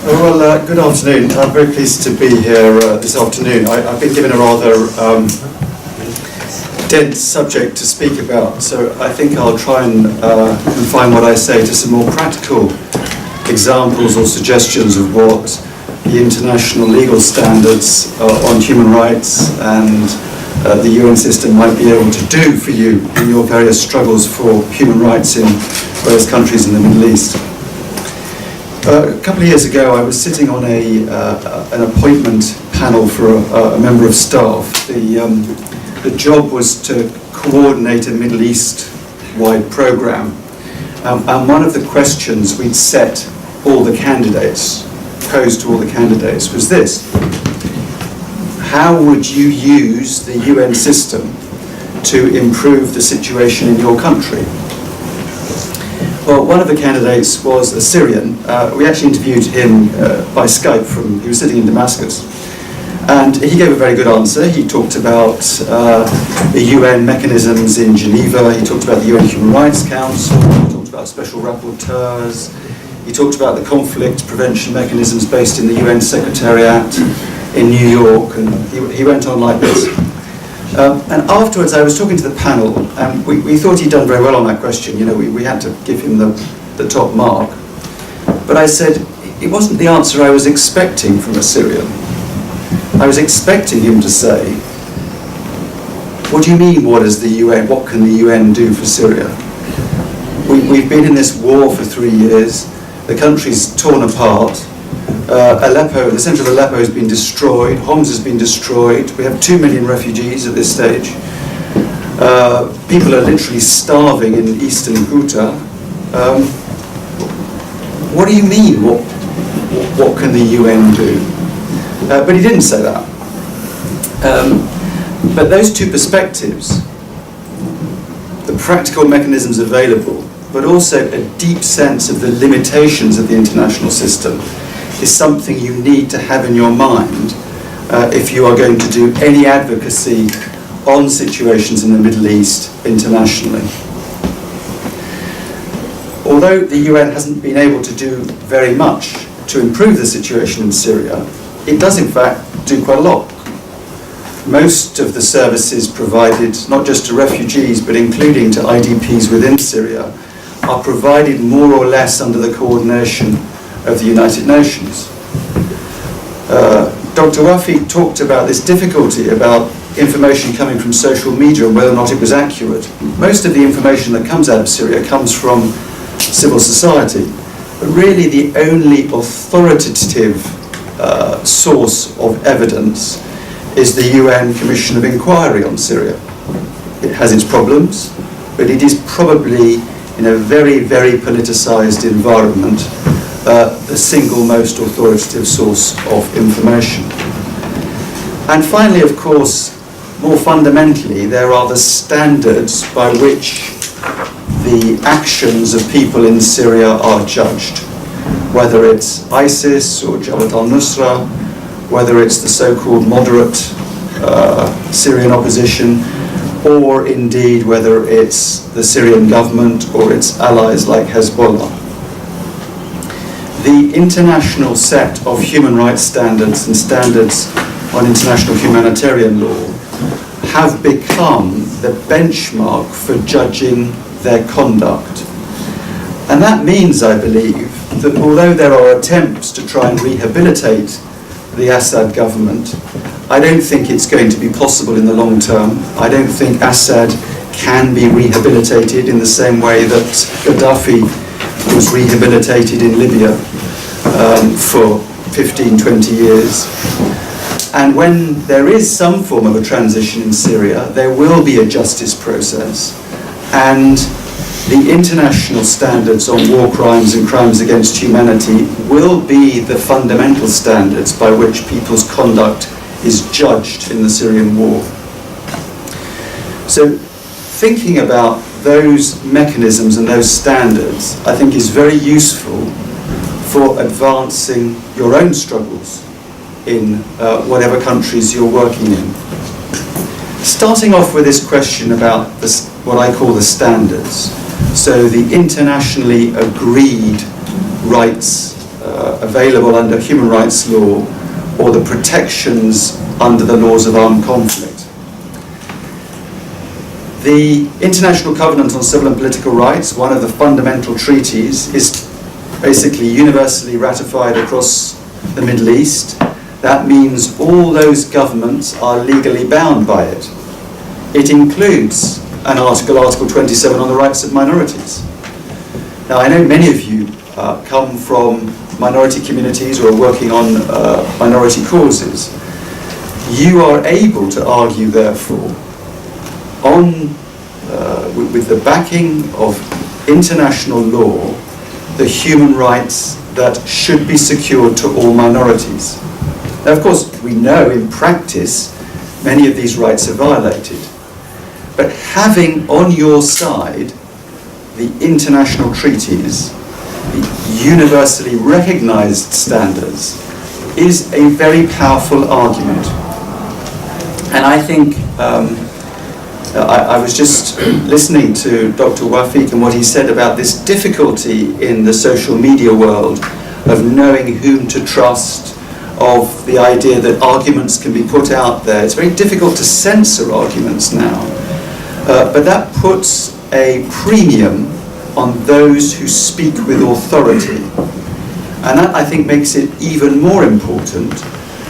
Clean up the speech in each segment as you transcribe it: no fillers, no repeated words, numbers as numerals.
Good afternoon. I'm very pleased to be here this afternoon. I've been given a rather dense subject to speak about, so I think I'll try and confine what I say to some more practical examples or suggestions of what the international legal standards on human rights and the UN system might be able to do for you in your various struggles for human rights in various countries in the Middle East. A couple of years ago, I was sitting on an appointment panel for a member of staff. The job was to coordinate a Middle East-wide program. And one of the questions we'd set all the candidates, posed to all the candidates, was this: how would you use the UN system to improve the situation in your country? Well, one of the candidates was a Syrian. We actually interviewed him by Skype he was sitting in Damascus. And he gave a very good answer. He talked about the UN mechanisms in Geneva. He talked about the UN Human Rights Council. He talked about special rapporteurs. He talked about the conflict prevention mechanisms based in the UN Secretariat in New York. And he went on like this. And afterwards, I was talking to the panel, and we thought he'd done very well on that question. You know, we had to give him the top mark. But I said, it wasn't the answer I was expecting from a Syrian. I was expecting him to say, what do you mean, what can the UN do for Syria? We've been in this war for 3 years. The country's torn apart. Aleppo, the centre of Aleppo has been destroyed. Homs has been destroyed. We have 2 million refugees at this stage. People are literally starving in eastern Ghouta. What do you mean? What can the UN do? But he didn't say that. But those two perspectives, the practical mechanisms available, but also a deep sense of the limitations of the international system, is something you need to have in your mind if you are going to do any advocacy on situations in the Middle East internationally. Although the UN hasn't been able to do very much to improve the situation in Syria, it does in fact do quite a lot. Most of the services provided, not just to refugees, but including to IDPs within Syria, are provided more or less under the coordination of the United Nations. Dr. Wafi talked about this difficulty about information coming from social media and whether or not it was accurate. Most of the information that comes out of Syria comes from civil society, but really the only authoritative source of evidence is the UN Commission of Inquiry on Syria. It has its problems, but it is probably, in a very, very politicized environment, the single most authoritative source of information. And finally, of course, more fundamentally, there are the standards by which the actions of people in Syria are judged, whether it's ISIS or Jabhat al-Nusra, whether it's the so-called moderate Syrian opposition, or indeed whether it's the Syrian government or its allies like Hezbollah. The international set of human rights standards and standards on international humanitarian law have become the benchmark for judging their conduct. And that means, I believe, that although there are attempts to try and rehabilitate the Assad government, I don't think it's going to be possible in the long term. I don't think Assad can be rehabilitated in the same way that Gaddafi was rehabilitated in Libya for 15, 20 years. And when there is some form of a transition in Syria, there will be a justice process. And the international standards on war crimes and crimes against humanity will be the fundamental standards by which people's conduct is judged in the Syrian war. So thinking about those mechanisms and those standards, I think, is very useful for advancing your own struggles in whatever countries you're working in. Starting off with this question about what I call the standards. So the internationally agreed rights available under human rights law or the protections under the laws of armed conflict. The International Covenant on Civil and Political Rights, one of the fundamental treaties, is basically universally ratified across the Middle East. That means all those governments are legally bound by it. It includes an article, Article 27, on the rights of minorities. Now, I know many of you come from minority communities or are working on minority causes. You are able to argue, therefore, with the backing of international law, the human rights that should be secured to all minorities. Now, of course, we know in practice many of these rights are violated. But having on your side the international treaties, the universally recognized standards, is a very powerful argument. And I think I was just listening to Dr. Wafiq and what he said about this difficulty in the social media world of knowing whom to trust, of the idea that arguments can be put out there. It's very difficult to censor arguments now, but that puts a premium on those who speak with authority. And that, I think, makes it even more important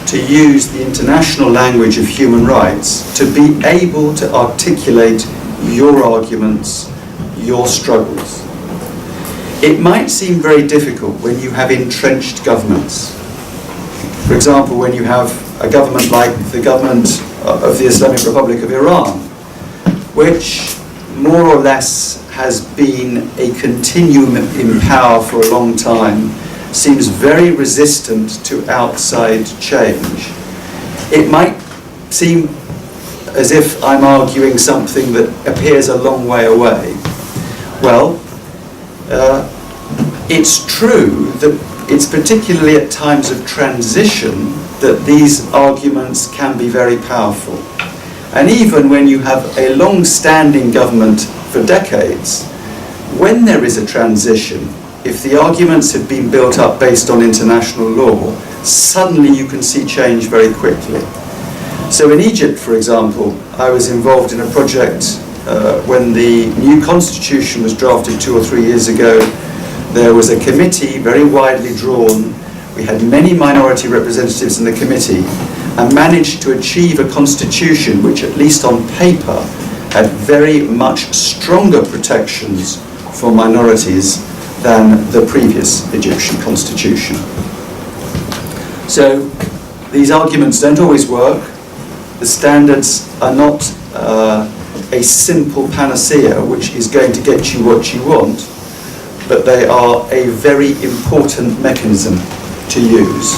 to use the international language of human rights to be able to articulate your arguments, your struggles. It might seem very difficult when you have entrenched governments. For example, when you have a government like the government of the Islamic Republic of Iran, which more or less has been a continuum in power for a long time, seems very resistant to outside change. It might seem as if I'm arguing something that appears a long way away. Well, it's true that it's particularly at times of transition that these arguments can be very powerful. And even when you have a long-standing government for decades, when there is a transition, if the arguments have been built up based on international law, suddenly you can see change very quickly. So in Egypt, for example, I was involved in a project when the new constitution was drafted 2 or 3 years ago. There was a committee, very widely drawn. We had many minority representatives in the committee and managed to achieve a constitution which, at least on paper, had very much stronger protections for minorities than the previous Egyptian constitution. So these arguments don't always work. The standards are not a simple panacea which is going to get you what you want, but they are a very important mechanism to use.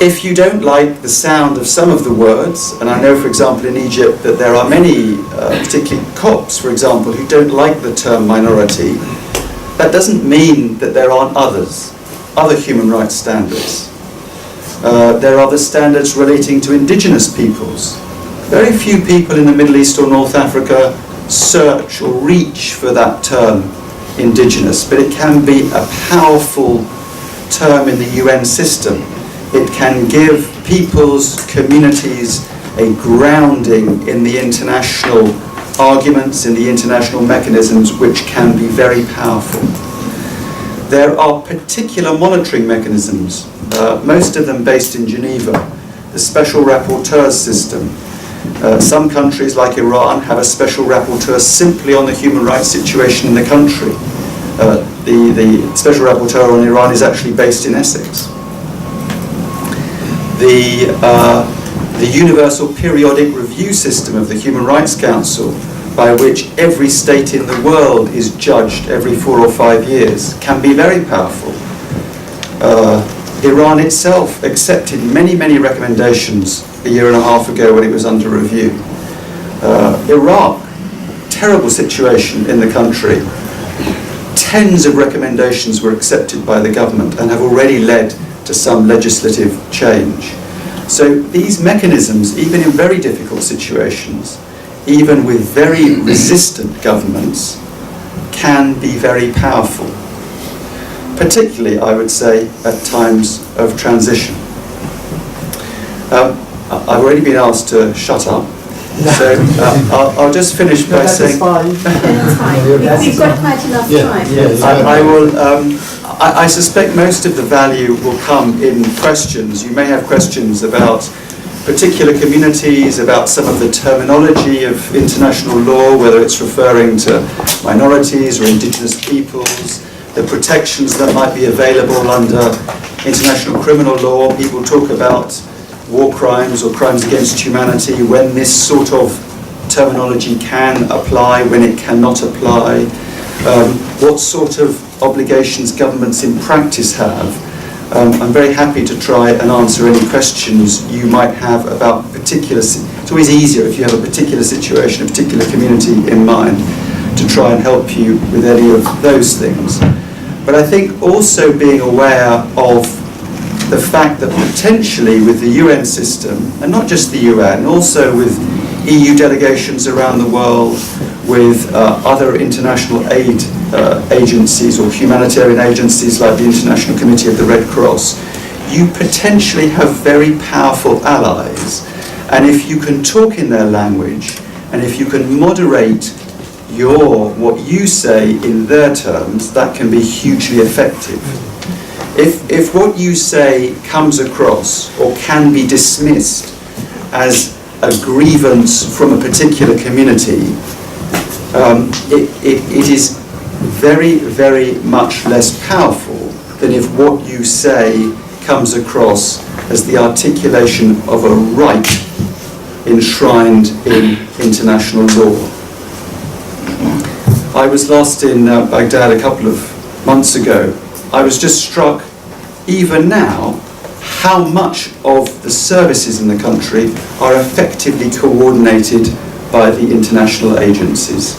If you don't like the sound of some of the words, and I know, for example, in Egypt that there are many, particularly Copts, for example, who don't like the term minority, that doesn't mean that there aren't other human rights standards. There are the standards relating to indigenous peoples. Very few people in the Middle East or North Africa search or reach for that term, indigenous, but it can be a powerful term in the UN system. It can give peoples, communities, a grounding in the international arguments, in the international mechanisms, which can be very powerful. There are particular monitoring mechanisms, most of them based in Geneva, the special rapporteur system. Some countries, like Iran, have a special rapporteur simply on the human rights situation in the country. The special rapporteur on Iran is actually based in Essex. The universal periodic review system of the Human Rights Council, by which every state in the world is judged every 4 or 5 years, can be very powerful. Iran itself accepted many, many recommendations a year and a half ago when it was under review. Iraq, terrible situation in the country. Tens of recommendations were accepted by the government and have already led to some legislative change. So these mechanisms, even in very difficult situations, even with very resistant governments, can be very powerful. particularly, I would say, at times of transition. I've already been asked to shut up, so I'll just finish by saying... That's fine. We've got quite enough time. I will... I suspect most of the value will come in questions. You may have questions about particular communities, about some of the terminology of international law, whether it's referring to minorities or indigenous peoples, the protections that might be available under international criminal law. People talk about war crimes or crimes against humanity, when this sort of terminology can apply, when it cannot apply, what sort of obligations governments in practice have. I'm very happy to try and answer any questions you might have about particular... It's always easier if you have a particular situation, a particular community in mind, to try and help you with any of those things. But I think also being aware of the fact that potentially with the UN system, and not just the UN, also with EU delegations around the world, with other international aid agencies or humanitarian agencies like the International Committee of the Red Cross, you potentially have very powerful allies. And if you can talk in their language, and if you can moderate what you say in their terms, that can be hugely effective. If what you say comes across or can be dismissed as a grievance from a particular community, it is very, very much less powerful than if what you say comes across as the articulation of a right enshrined in international law. I was last in Baghdad a couple of months ago. I was just struck, even now, how much of the services in the country are effectively coordinated by the international agencies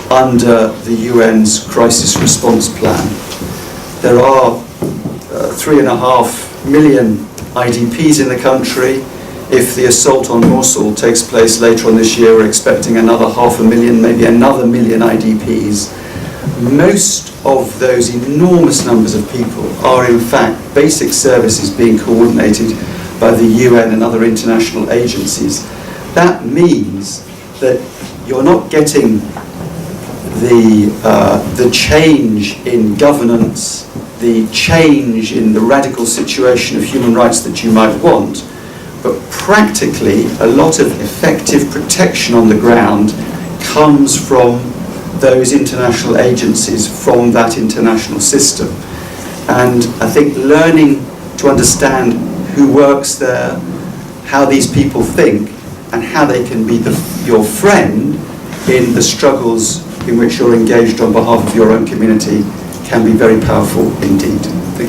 under the UN's crisis response plan. There are 3.5 million IDPs in the country. If the assault on Mosul takes place later on this year, we're expecting another 500,000, maybe another million IDPs. Most of those enormous numbers of people are in fact basic services being coordinated by the UN and other international agencies. That means that you're not getting the change in governance, the change in the radical situation of human rights that you might want, but practically a lot of effective protection on the ground comes from those international agencies, from that international system. And I think learning to understand who works there, how these people think, and how they can be your friend in the struggles in which you're engaged on behalf of your own community can be very powerful indeed. Thank you.